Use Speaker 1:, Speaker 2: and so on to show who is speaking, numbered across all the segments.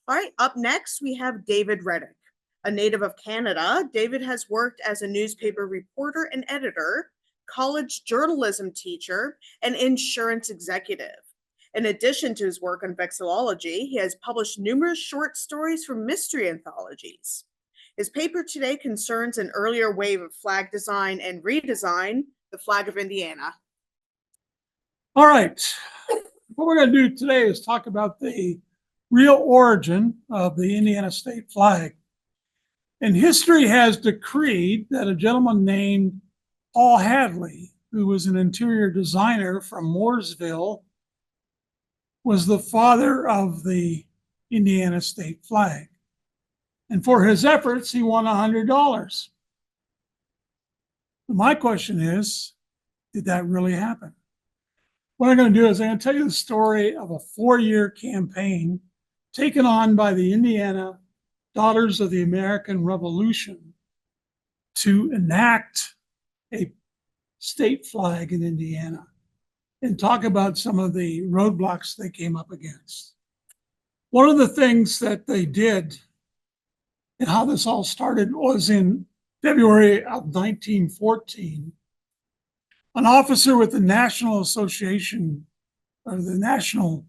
Speaker 1: All right, up next, we have David Reddick. A native of Canada, David has worked as a newspaper reporter and editor, college journalism teacher, and insurance executive. In addition to his work on vexillology, he has published numerous short stories for mystery anthologies. His paper today concerns an earlier wave of flag design and redesign, the flag of Indiana.
Speaker 2: All right, what we're going to do today is talk about the real origin of the Indiana state flag. And history has decreed that a gentleman named Paul Hadley, who was an interior designer from Mooresville, was the father of the Indiana state flag. And for his efforts, he won $100. My question is, did that really happen? What I'm going to do is I'm going to tell you the story of a 4-year campaign taken on by the Indiana Daughters of the American Revolution to enact a state flag in Indiana and talk about some of the roadblocks they came up against. One of the things that they did and how this all started was in February of 1914. An officer with the National Association, or the National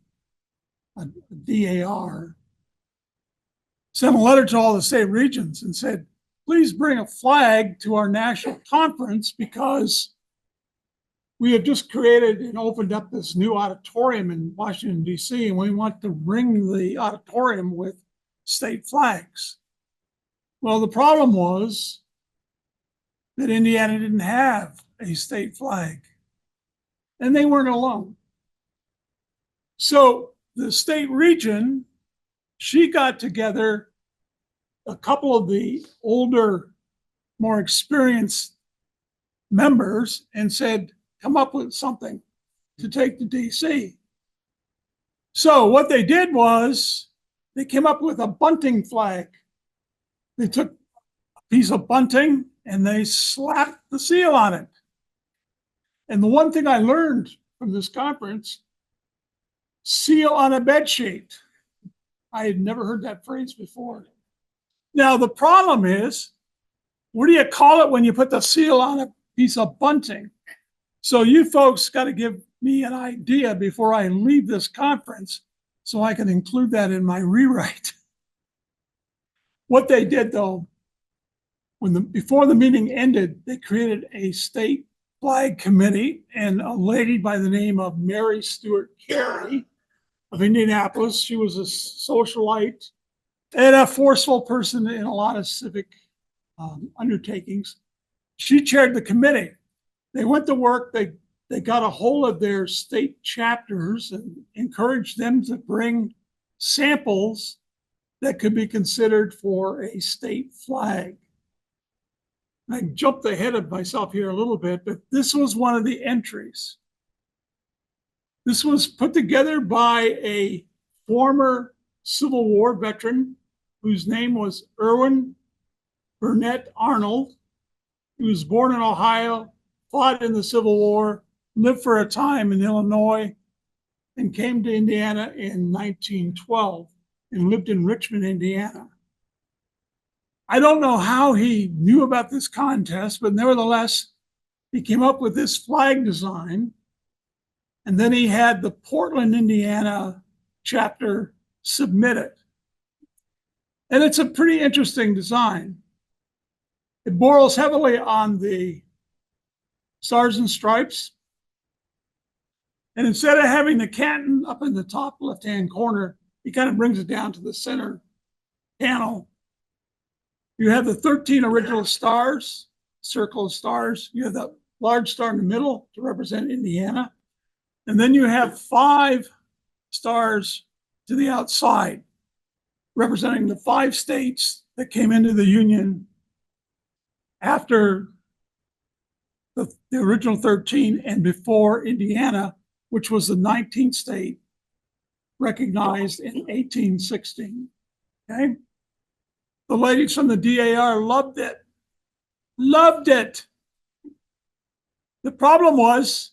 Speaker 2: DAR, sent a letter to all the state regions and said, please bring a flag to our national conference because we have just created and opened up this new auditorium in Washington, D.C., and we want to ring the auditorium with state flags. Well, the problem was that Indiana didn't have a state flag, and they weren't alone. So the state region, she got together a couple of the older, more experienced members and said, come up with something to take to DC. So what they did was they came up with a bunting flag. They took a piece of bunting and they slapped the seal on it. And the one thing I learned from this conference, seal on a bed sheet. I had never heard that phrase before. Now, the problem is, what do you call it when you put the seal on a piece of bunting? So you folks got to give me an idea before I leave this conference so I can include that in my rewrite. What they did, though, before the meeting ended, they created a state flag committee, and a lady by the name of Mary Stuart Carey of Indianapolis, she was a socialite and a forceful person in a lot of civic undertakings. She chaired the committee. They went to work. They got a hold of their state chapters and encouraged them to bring samples that could be considered for a state flag. I jumped ahead of myself here a little bit, but this was one of the entries. This was put together by a former Civil War veteran whose name was Irwin Burnett Arnold. He was born in Ohio, fought in the Civil War, lived for a time in Illinois, and came to Indiana in 1912 and lived in Richmond, Indiana. I don't know how he knew about this contest, but nevertheless, he came up with this flag design. And then he had the Portland, Indiana chapter submit it. And it's a pretty interesting design. It borrows heavily on the Stars and Stripes. And instead of having the canton up in the top left-hand corner, he kind of brings it down to the center panel. You have the 13 original stars, circle of stars. You have the large star in the middle to represent Indiana. And then you have 5 stars to the outside, representing the 5 states that came into the Union after the original 13 and before Indiana, which was the 19th state recognized in 1816. Okay? The ladies from the DAR loved it. Loved it. The problem was,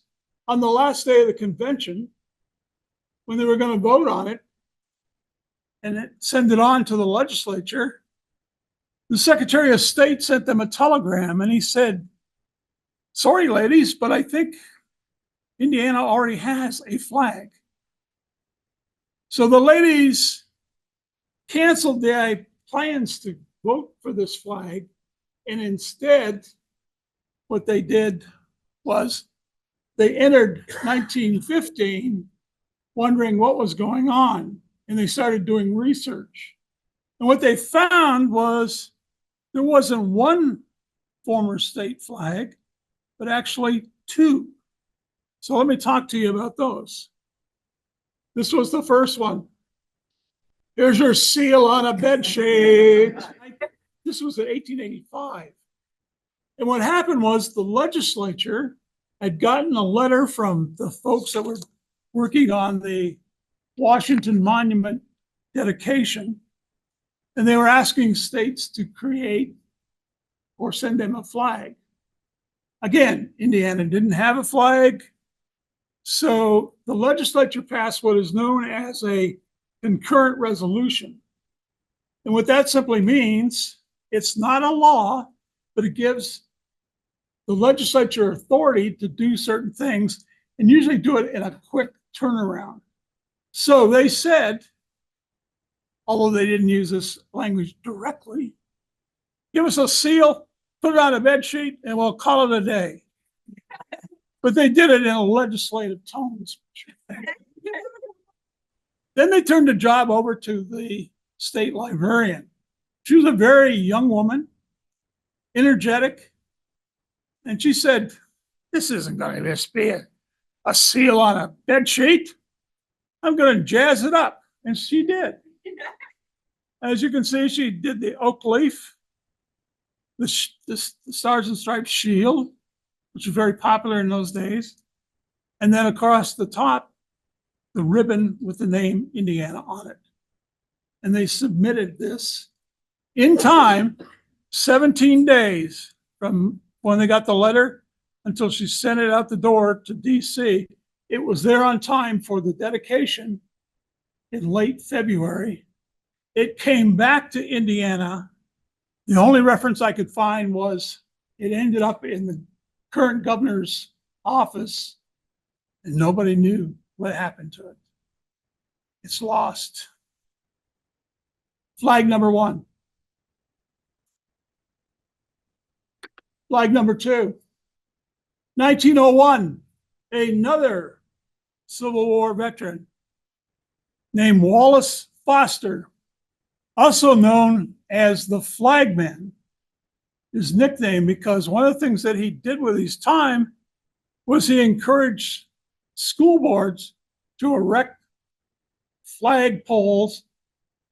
Speaker 2: on the last day of the convention, when they were going to vote on it, and send it on to the legislature. The Secretary of State sent them a telegram, and he said, sorry, ladies, but I think Indiana already has a flag. So the ladies canceled their plans to vote for this flag, and instead, what they did was they entered 1915 wondering what was going on, and they started doing research. And what they found was there wasn't one former state flag, but actually two. So let me talk to you about those. This was the first one. Here's your seal on a bed sheet. This was in 1885. And what happened was the legislature had gotten a letter from the folks that were working on the Washington Monument dedication, and they were asking states to create or send them a flag. Again, Indiana didn't have a flag, so the legislature passed what is known as a concurrent resolution. And what that simply means, it's not a law, but it gives the legislature authority to do certain things and usually do it in a quick turnaround. So they said, although they didn't use this language directly, give us a seal, put it on a bed sheet, and we'll call it a day. But they did it in a legislative tone. Then they turned the job over to the state librarian. She was a very young woman, energetic, and she said, this isn't going to just be a seal on a bed sheet. I'm going to jazz it up. And she did. As you can see, she did the oak leaf, the Stars and Stripes shield, which was very popular in those days. And then across the top, the ribbon with the name Indiana on it. And they submitted this in time, 17 days from when they got the letter until she sent it out the door to DC. It was there on time for the dedication in late February. It came back to Indiana. The only reference I could find was it ended up in the current governor's office, and nobody knew what happened to it. It's lost. Flag number one. Flag number two. 1901, another Civil War veteran named Wallace Foster, also known as the Flagman, his nickname, because one of the things that he did with his time was he encouraged school boards to erect flag poles,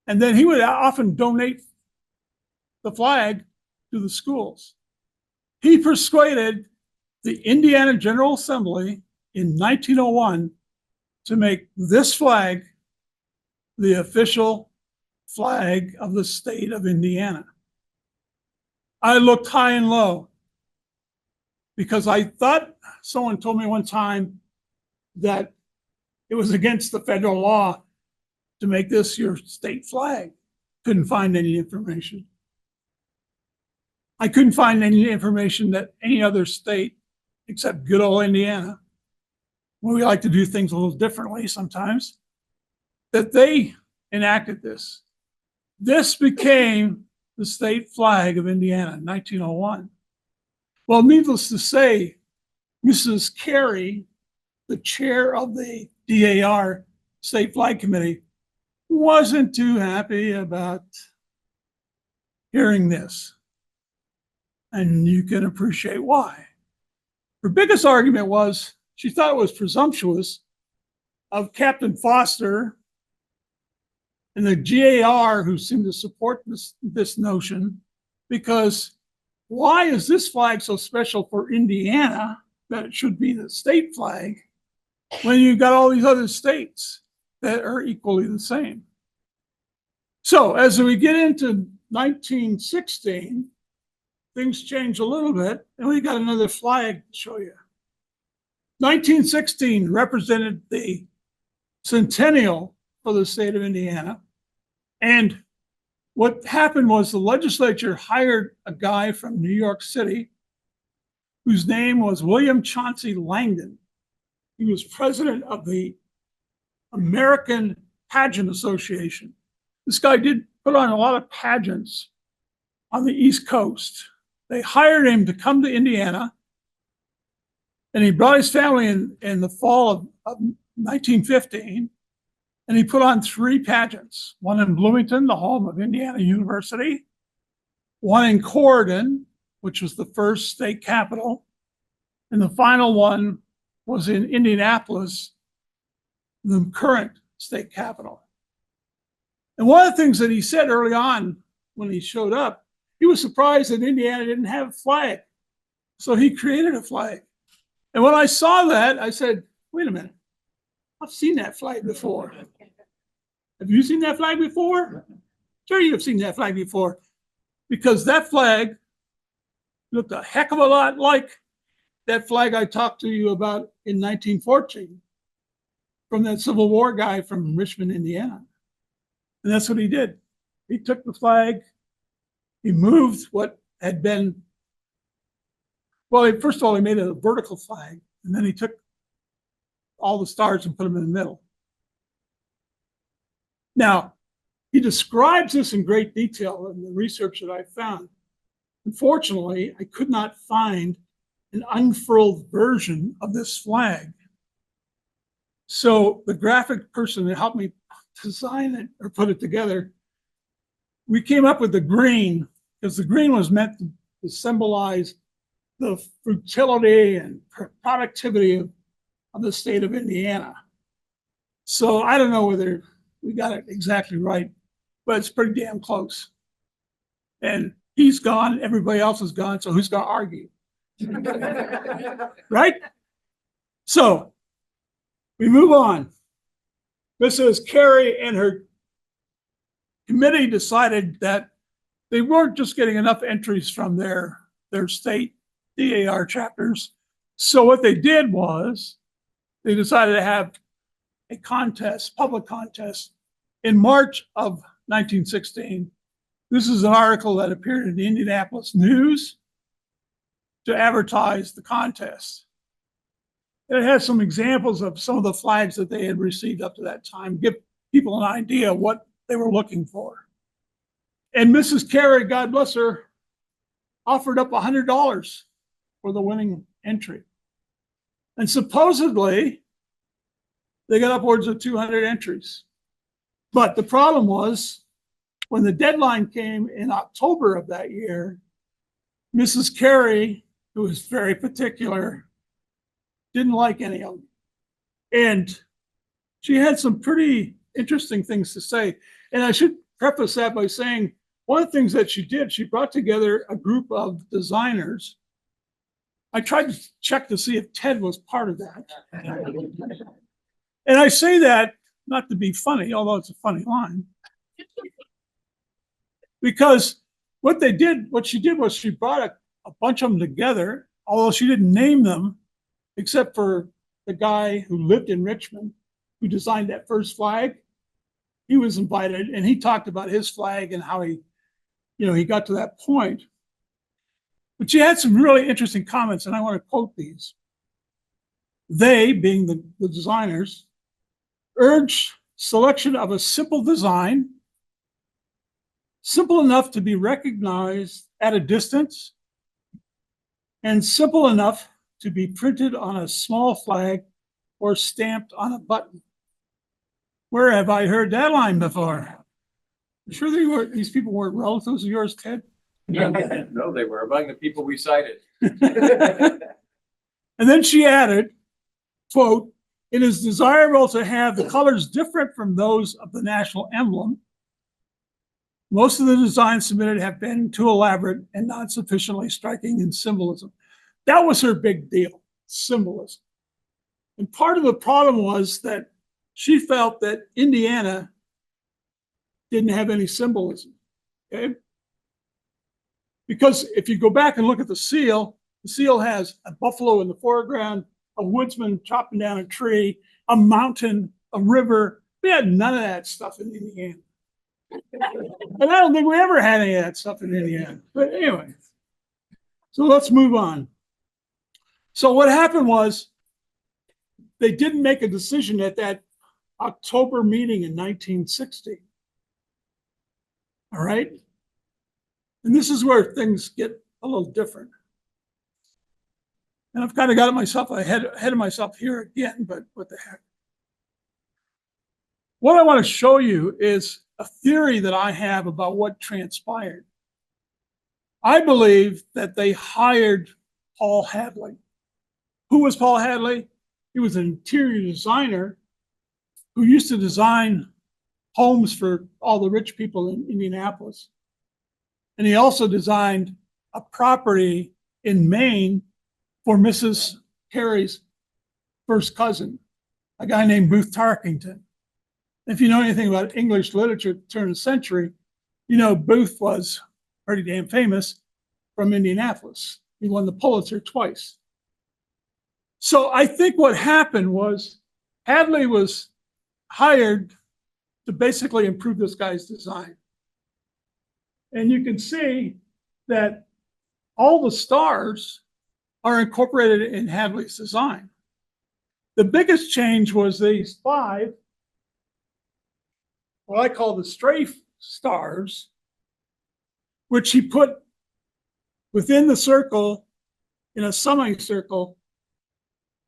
Speaker 2: and then he would often donate the flag to the schools. He persuaded the Indiana General Assembly in 1901 to make this flag the official flag of the state of Indiana. I looked high and low because I thought someone told me one time that it was against the federal law to make this your state flag. Couldn't find any information. I couldn't find any information that any other state, except good old Indiana, where we like to do things a little differently sometimes, that they enacted this. This became the state flag of Indiana in 1901. Well, needless to say, Mrs. Carey, the chair of the DAR State Flag Committee, wasn't too happy about hearing this. And you can appreciate why. Her biggest argument was she thought it was presumptuous of Captain Foster and the GAR, who seemed to support this notion, because why is this flag so special for Indiana that it should be the state flag when you've got all these other states that are equally the same? So as we get into 1916, things change a little bit, and we got another flag to show you. 1916 represented the centennial for the state of Indiana. And what happened was the legislature hired a guy from New York City whose name was William Chauncey Langdon. He was president of the American Pageant Association. This guy did put on a lot of pageants on the East Coast. They hired him to come to Indiana, and he brought his family in the fall of 1915, and he put on 3 pageants, one in Bloomington, the home of Indiana University, one in Corydon, which was the first state capital, and the final one was in Indianapolis, the current state capital. And one of the things that he said early on when he showed up, he was surprised that Indiana didn't have a flag. So he created a flag. And when I saw that, I said, wait a minute, I've seen that flag before. Have you seen that flag before? Sure, you've seen that flag before. Because that flag looked a heck of a lot like that flag I talked to you about in 1914 from that Civil War guy from Richmond, Indiana. And that's what he did. He took the flag, he moved what had been, well, first of all, he made it a vertical flag, and then he took all the stars and put them in the middle. Now, he describes this in great detail in the research that I found. Unfortunately, I could not find an unfurled version of this flag. So the graphic person that helped me design it or put it together, we came up with the green, because the green was meant to symbolize the fertility and productivity of the state of Indiana. So I don't know whether we got it exactly right, but it's pretty damn close. And he's gone, everybody else is gone, so who's going to argue? Right? So we move on. Mrs. Kaye and her committee decided that they weren't just getting enough entries from their state DAR chapters. So what they did was they decided to have a contest, public contest, in March of 1916. This is an article that appeared in the Indianapolis News to advertise the contest. It has some examples of some of the flags that they had received up to that time, give people an idea of what they were looking for. And Mrs. Kaye, God bless her, offered up $100 for the winning entry. And supposedly, they got upwards of 200 entries. But the problem was, when the deadline came in October of that year, Mrs. Kaye, who was very particular, didn't like any of them. And she had some pretty interesting things to say. And I should preface that by saying one of the things that she did, she brought together a group of designers. I tried to check to see if Ted was part of that. And I say that not to be funny, although it's a funny line. Because what she did was she brought a bunch of them together, although she didn't name them, except for the guy who lived in Richmond, who designed that first flag. He was invited, and he talked about his flag and how he got to that point. But she had some really interesting comments, and I want to quote these. They, being the designers, urged selection of a simple design, simple enough to be recognized at a distance, and simple enough to be printed on a small flag or stamped on a button. Where have I heard that line before? I'm sure these people weren't relatives of yours, Ted?
Speaker 3: No, they were among the people we cited.
Speaker 2: And then she added, quote, "It is desirable to have the colors different from those of the national emblem. Most of the designs submitted have been too elaborate and not sufficiently striking in symbolism." That was her big deal, symbolism. And part of the problem was that she felt that Indiana didn't have any symbolism, okay? Because if you go back and look at the seal has a buffalo in the foreground, a woodsman chopping down a tree, a mountain, a river. We had none of that stuff in Indiana. And I don't think we ever had any of that stuff in Indiana. But anyway, so let's move on. So what happened was they didn't make a decision at that October meeting in 1960. All right. And this is where things get a little different. And I've kind of got myself ahead of myself here again, but what the heck. What I want to show you is a theory that I have about what transpired. I believe that they hired Paul Hadley. Who was Paul Hadley? He was an interior designer who used to design homes for all the rich people in Indianapolis. And he also designed a property in Maine for Mrs. Carey's first cousin, a guy named Booth Tarkington. If you know anything about English literature at the turn of the century, you know Booth was pretty damn famous from Indianapolis. He won the Pulitzer twice. So I think what happened was Hadley was hired to basically improve this guy's design. And you can see that all the stars are incorporated in Hadley's design. The biggest change was these 5, what I call the strafe stars, which he put within the circle in a semicircle.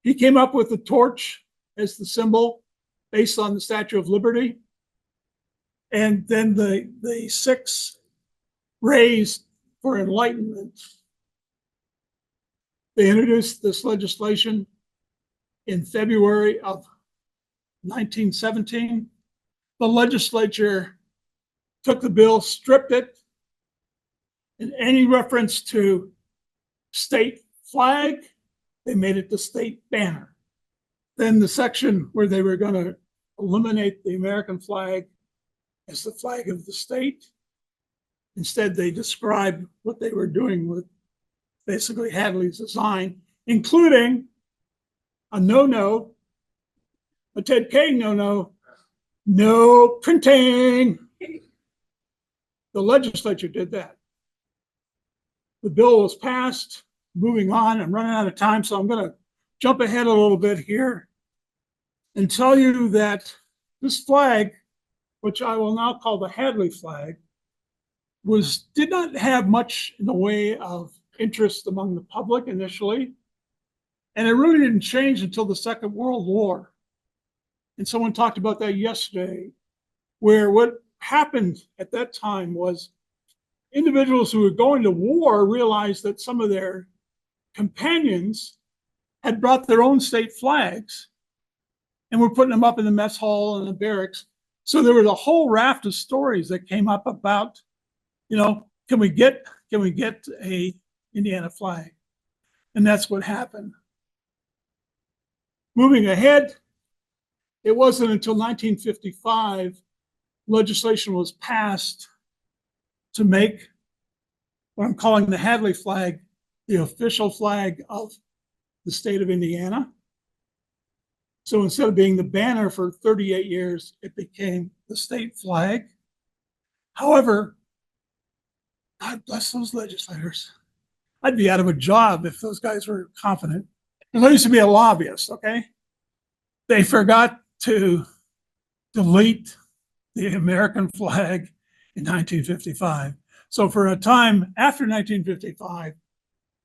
Speaker 2: He came up with the torch as the symbol based on the Statue of Liberty. And then the 6 rays for enlightenment. They introduced this legislation in February of 1917. The legislature took the bill, stripped it, and any reference to state flag, they made it the state banner. Then the section where they were going to eliminate the American flag as the flag of the state, instead they described what they were doing with basically Hadley's design, including a no-no, a Ted Kaye no-no, no printing. The legislature did that. The bill was passed. Moving on, I'm running out of time, so I'm going to jump ahead a little bit here and tell you that this flag, which I will now call the Hadley flag, did not have much in the way of interest among the public initially. And it really didn't change until the Second World War. And someone talked about that yesterday, where what happened at that time was individuals who were going to war realized that some of their companions had brought their own state flags and were putting them up in the mess hall and the barracks. So there was a whole raft of stories that came up about, can we get a Indiana flag? And that's what happened. Moving ahead, it wasn't until 1955 legislation was passed to make what I'm calling the Hadley flag the official flag of the state of Indiana. So instead of being the banner for 38 years, it became the state flag. However, God bless those legislators. I'd be out of a job if those guys were confident. Because I used to be a lobbyist, okay? They forgot to delete the American flag in 1955. So for a time after 1955,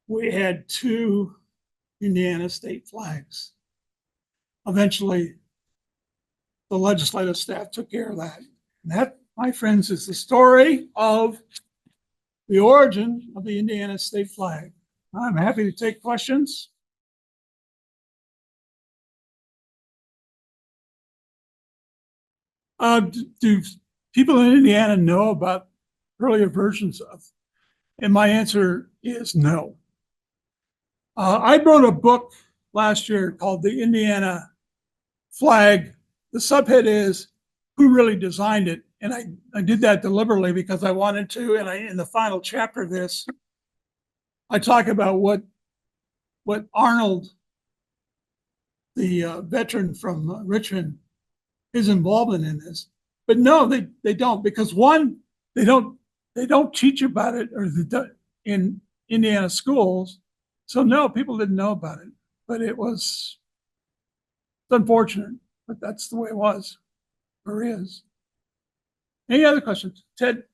Speaker 2: we had 2 Indiana state flags. Eventually, the legislative staff took care of that. And that, my friends, is the story of the origin of the Indiana state flag. I'm happy to take questions. Do people in Indiana know about earlier versions of? And my answer is no. I wrote a book last year called The Indiana Flag. The subhead is Who Really Designed It? And I did that deliberately because I wanted to. And in the final chapter of this, I talk about what Arnold, the veteran from Richmond, his involvement in this. But no, they don't, because one, they don't teach about it in Indiana schools. So no, people didn't know about it, but it's unfortunate, but that's the way it was or is. Any other questions? Ted,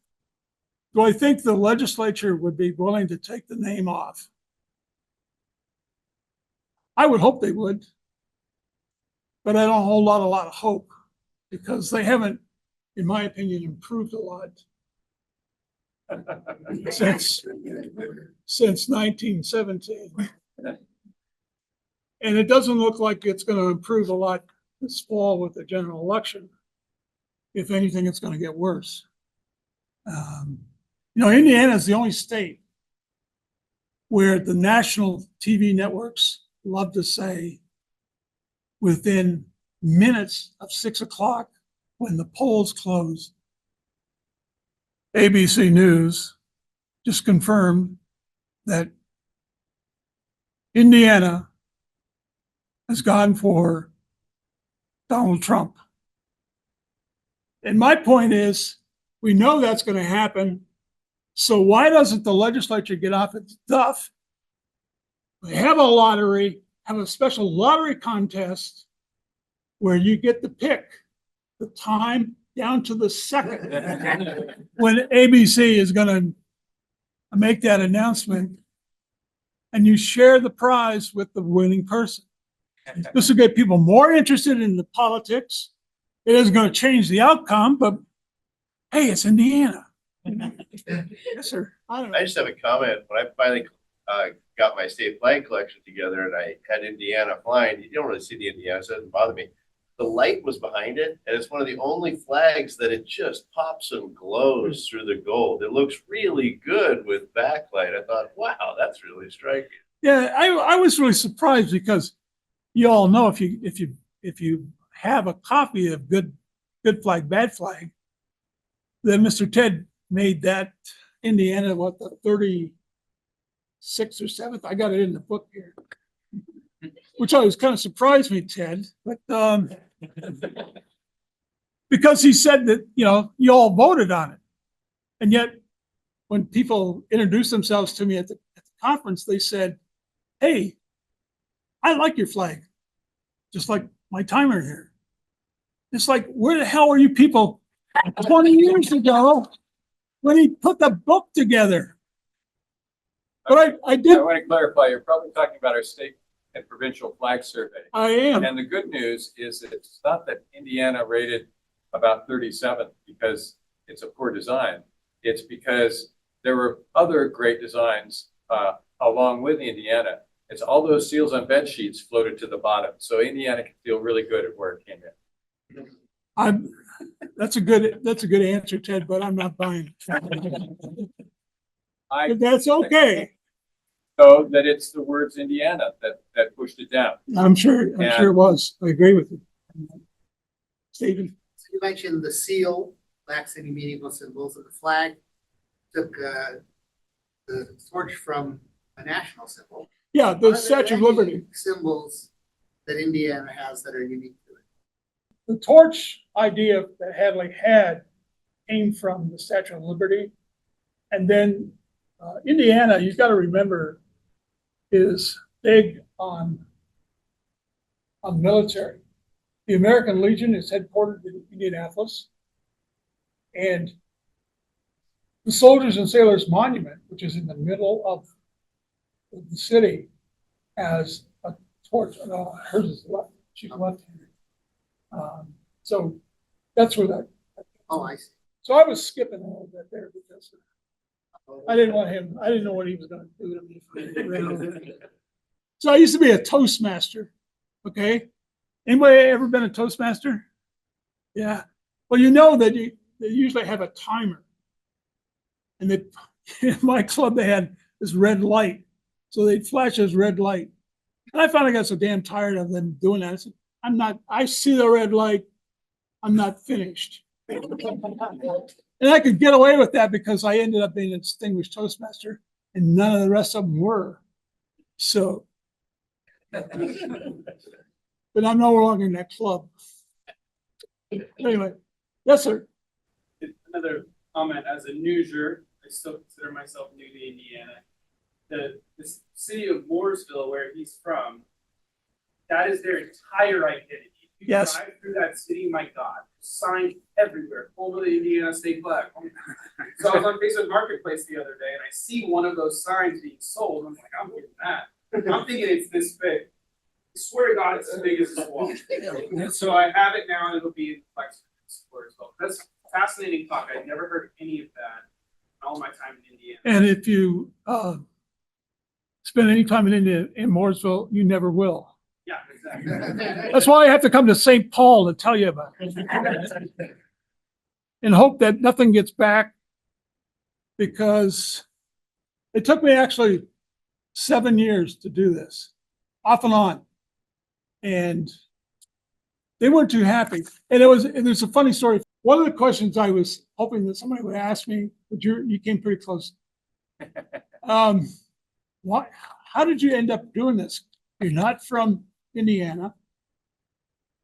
Speaker 2: do I think the legislature would be willing to take the name off? I would hope they would, but I don't hold a lot of hope because they haven't, in my opinion, improved a lot since 1917. And it doesn't look like it's going to improve a lot this fall with the general election. If anything, it's going to get worse. Indiana is the only state where the national TV networks love to say within minutes of 6 o'clock when the polls close, ABC News just confirmed that Indiana has gone for Donald Trump. And my point is, we know that's going to happen. So why doesn't the legislature get off its duff? They have a lottery, have a special lottery contest where you get to pick the time down to the second when ABC is going to make that announcement, and you share the prize with the winning person. This will get people more interested in the politics. It isn't going to change the outcome, but hey, it's Indiana. Yes, sir. I don't know.
Speaker 4: I just have a comment. When I finally got my state flag collection together and I had Indiana flying, you don't really see the Indiana, so it doesn't bother me. The light was behind it, and it's one of the only flags that it just pops and glows through the gold. It looks really good with backlight. I thought, wow, that's really striking.
Speaker 2: Yeah, I was really surprised because you all know if you have a copy of Good Flag, Bad Flag, then Mr. Ted made that Indiana, the 36th or 7th? I got it in the book here, which always kind of surprised me, Ted. But because he said that, you all voted on it. And yet, when people introduced themselves to me at the conference, they said, hey, I like your flag, just like my timer here. It's like, where the hell were you people 20 years ago when he put the book together? But I did.
Speaker 3: I want to clarify, you're probably talking about our state and provincial flag survey.
Speaker 2: I am.
Speaker 3: And the good news is that it's not that Indiana rated about 37th because it's a poor design. It's because there were other great designs along with Indiana. It's all those seals on bed sheets floated to the bottom. So Indiana can feel really good at where it came in.
Speaker 2: That's a good answer, Ted, but I'm not buying it. But that's okay.
Speaker 3: So that it's the words Indiana that pushed it down.
Speaker 2: I'm sure it was. I agree with you. Stephen?
Speaker 5: So you mentioned the seal, Black City medieval symbols, and the flag took the torch from a national symbol.
Speaker 2: Yeah,
Speaker 5: Are
Speaker 2: the
Speaker 5: there
Speaker 2: Statue of
Speaker 5: any
Speaker 2: Liberty.
Speaker 5: symbols that Indiana has that are unique to it?
Speaker 2: The torch idea that Hadley had came from the Statue of Liberty. And then Indiana, you've got to remember, is big on military. The American Legion is headquartered in Indianapolis. And the Soldiers and Sailors Monument, which is in the middle of the city, has a torch. Hers is left. She's left-handed. So that's where that.
Speaker 5: Oh, I see.
Speaker 2: So I was skipping a little bit there because I didn't know what he was going to do to me. So I used to be a Toastmaster. Okay. Anybody ever been a Toastmaster? Yeah. Well, you know that they usually have a timer. And in my club, they had this red light. So they'd flash this red light. And I finally got so damn tired of them doing that. I said, I see the red light. I'm not finished. And I could get away with that because I ended up being a distinguished Toastmaster and none of the rest of them were. So, but I'm no longer in that club. Anyway, Yes, sir.
Speaker 6: Another comment, as a newser, I still consider myself new to Indiana. The city of Mooresville, where he's from, that is their entire identity. If you
Speaker 2: Yes.
Speaker 6: drive through that city, my God, signs everywhere, over the Indiana state flag. So I was on Facebook Marketplace the other day and I see one of those signs being sold. I'm like, I'm getting that. I'm thinking it's this big. I swear to God, it's as big as this wall. So I have it now and it'll be in Flex as well. That's fascinating talk. I'd never heard any of that in all my time in Indiana.
Speaker 2: And if you spend any time in Mooresville, you never will.
Speaker 6: Yeah, exactly.
Speaker 2: That's why I have to come to St. Paul to tell you about it. And hope that nothing gets back, because it took me actually 7 years to do this, off and on. And they weren't too happy. And there's a funny story. One of the questions I was hoping that somebody would ask me, but you came pretty close. How did you end up doing this? You're not from Indiana.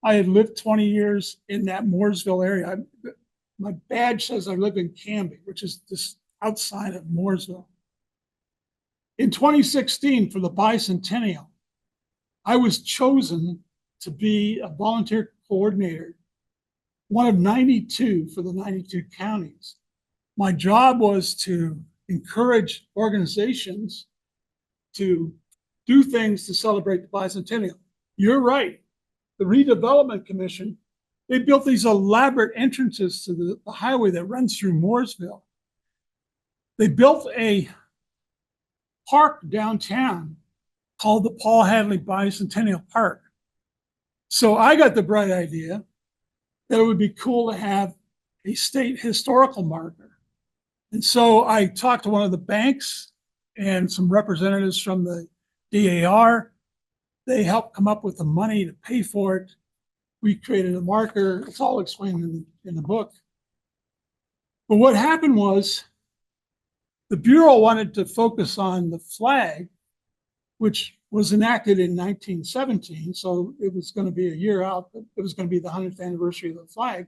Speaker 2: I had lived 20 years in that Mooresville area. My badge says I live in Canby, which is just outside of Mooresville. In 2016, for the bicentennial, I was chosen to be a volunteer coordinator, one of 92 for the 92 counties. My job was to encourage organizations to do things to celebrate the bicentennial. You're right. The Redevelopment Commission, they built these elaborate entrances to the highway that runs through Mooresville. They built a park downtown called the Paul Hadley Bicentennial Park. So I got the bright idea that it would be cool to have a state historical marker. And so I talked to one of the banks and some representatives from the DAR. They helped come up with the money to pay for it. We created a marker. It's all explained in the book. But what happened was the Bureau wanted to focus on the flag, which was enacted in 1917. So it was going to be a year out, but it was going to be the 100th anniversary of the flag.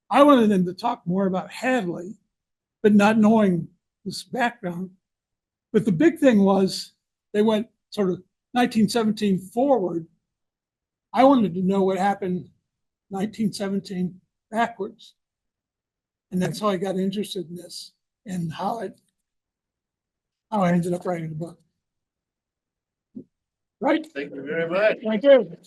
Speaker 2: I wanted them to talk more about Hadley, but not knowing this background. But the big thing was they went sort of 1917 forward. I wanted to know what happened 1917 backwards. And that's how I got interested in this and how I ended up writing the book. Right?
Speaker 4: Thank you very much.
Speaker 2: Thank you.